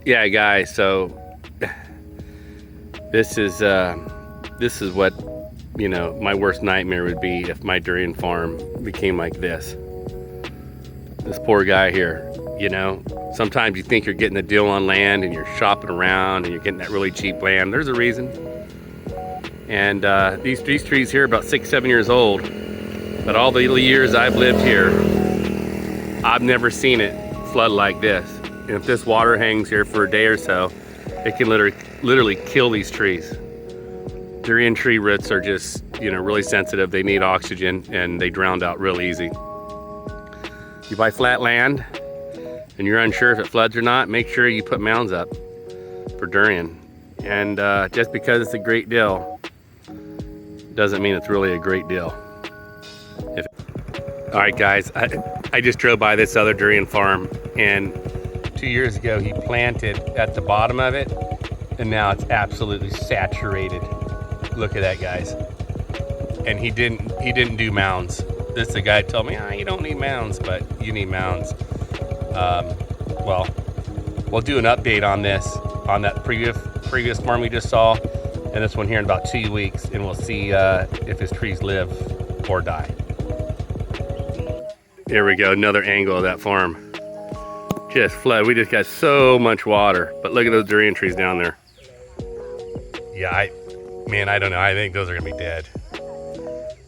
Yeah, guys, so this is what, you know, my worst nightmare would be if my durian farm became like this. This poor guy here, you know, sometimes you think you're getting a deal on land and you're shopping around and you're getting that really cheap land. There's a reason. And these trees here are about 6-7 years old, but all the years I've lived here, I've never seen it flood like this. And if this water hangs here for a day or so, it can literally kill these trees. Durian tree roots are just, you know, really sensitive. They need oxygen and they drown out real easy. You buy flat land and you're unsure if it floods or not, make sure you put mounds up for durian. And just because it's a great deal doesn't mean it's really a great deal. All right, guys, I just drove by this other durian farm, and 2 years ago he planted at the bottom of it, and now it's absolutely saturated. Look at that, guys. And he didn't do mounds. This the guy told me, you don't need mounds, but you need mounds. Well, we'll do an update on this, on that previous farm we just saw, and this one here in about 2 weeks, and we'll see if his trees live or die. Here we go, another angle of that farm. Just flood. We just got so much water, but look at those durian trees down there. Yeah, I don't know. I think those are gonna be dead.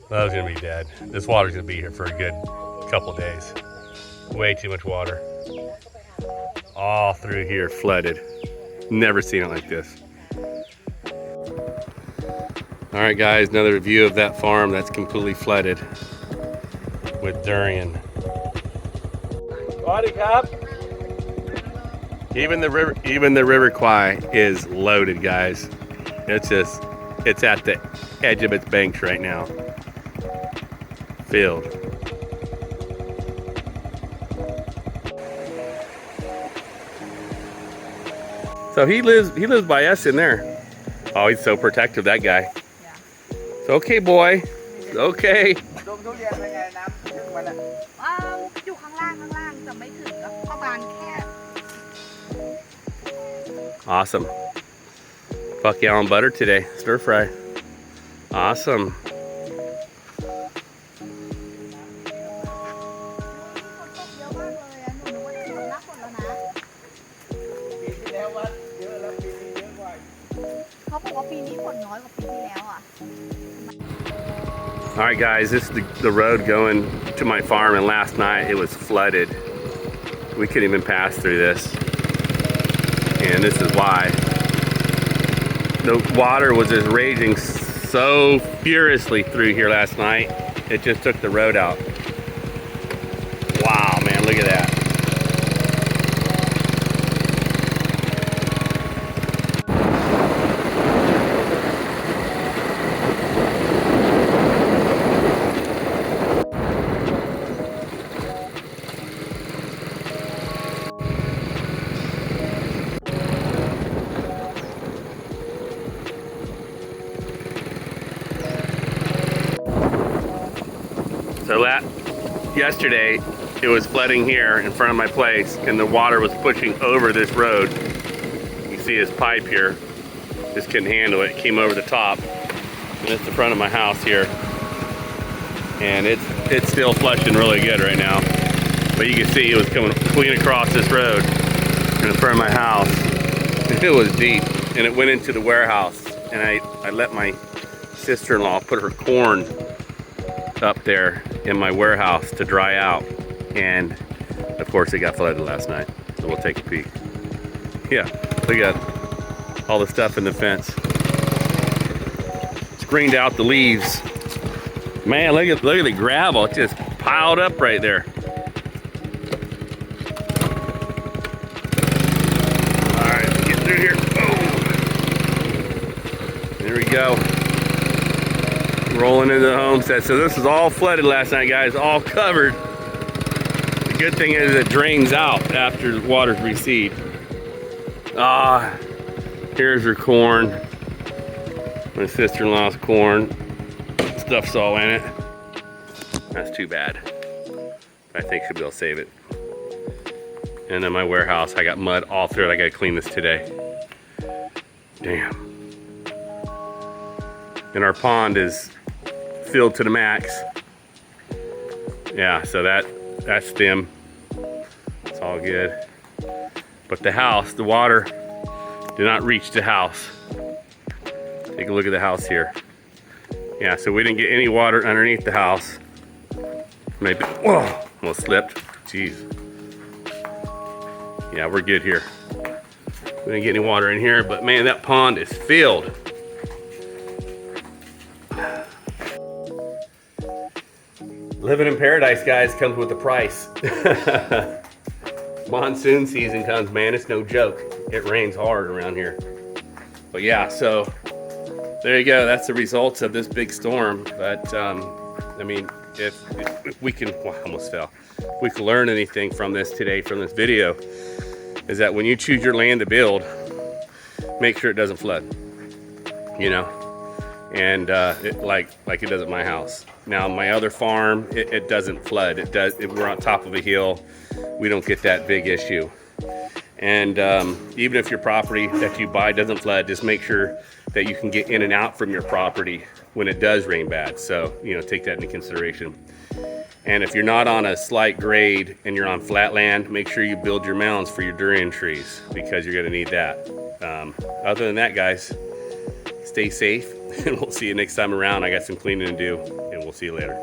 Those are gonna be dead. This water's gonna be here for a good couple days. Way too much water. All through here flooded. Never seen it like this. All right, guys, another view of that farm that's completely flooded with durian. Even the river Kwai is loaded, guys. It's at the edge of its banks right now. Filled. So he lives by us in there. Oh, he's so protective, that guy. Yeah. It's okay, boy. It's okay. อยู่ข้างล่างจะไม่ถึงกับประมาณแค่ Awesome. Buck almond butter today, stir fry. Awesome. All right, guys, this is the road going to my farm, and last night it was flooded. We couldn't even pass through this, and this is why. The water was just raging so furiously through here last night, it just took the road out. Wow, man, look at that. So yesterday, it was flooding here in front of my place, and the water was pushing over this road. You see this pipe here, just couldn't handle it. It came over the top, and it's the front of my house here. And it's still flushing really good right now. But you can see it was coming clean across this road in front of my house. It was deep, and it went into the warehouse. And I let my sister-in-law put her corn up there in my warehouse to dry out, and of course it got flooded last night, so we'll take a peek. Yeah, look at all the stuff in the fence. Screened out the leaves. Man, look at the gravel. It's just piled up right there. All right, let's get through here. Oh. There we go. Rolling into the homestead. So this was all flooded last night, guys, all covered. The good thing is it drains out after the waters recede. Here's her corn. My sister-in-law's corn. Stuff's all in it. That's too bad. I think she'll be able to save it. And then my warehouse, I got mud all through it. I gotta clean this today. Damn. And our pond is filled to the max. Yeah, so that's them. It's all good. But the house, the water did not reach the house. Take a look at the house here. Yeah, so we didn't get any water underneath the house. Maybe, whoa, almost slipped. Jeez. Yeah, we're good here. We didn't get any water in here, but man, that pond is filled. Living in paradise, guys, comes with a price. Monsoon season comes, man, it's no joke. It rains hard around here. But yeah, so there you go. That's the results of this big storm. But I mean, if we can, well, I almost fell. If we can learn anything from this today, from this video, is that when you choose your land to build, make sure it doesn't flood. You know, and like it does at my house. Now my other farm, it doesn't flood. It does. We're on top of a hill. We don't get that big issue. And even if your property that you buy doesn't flood, just make sure that you can get in and out from your property when it does rain bad. So, you know, take that into consideration. And if you're not on a slight grade and you're on flat land, make sure you build your mounds for your durian trees, because you're gonna need that. Other than that, guys, stay safe, and we'll see you next time around. I got some cleaning to do, and we'll see you later.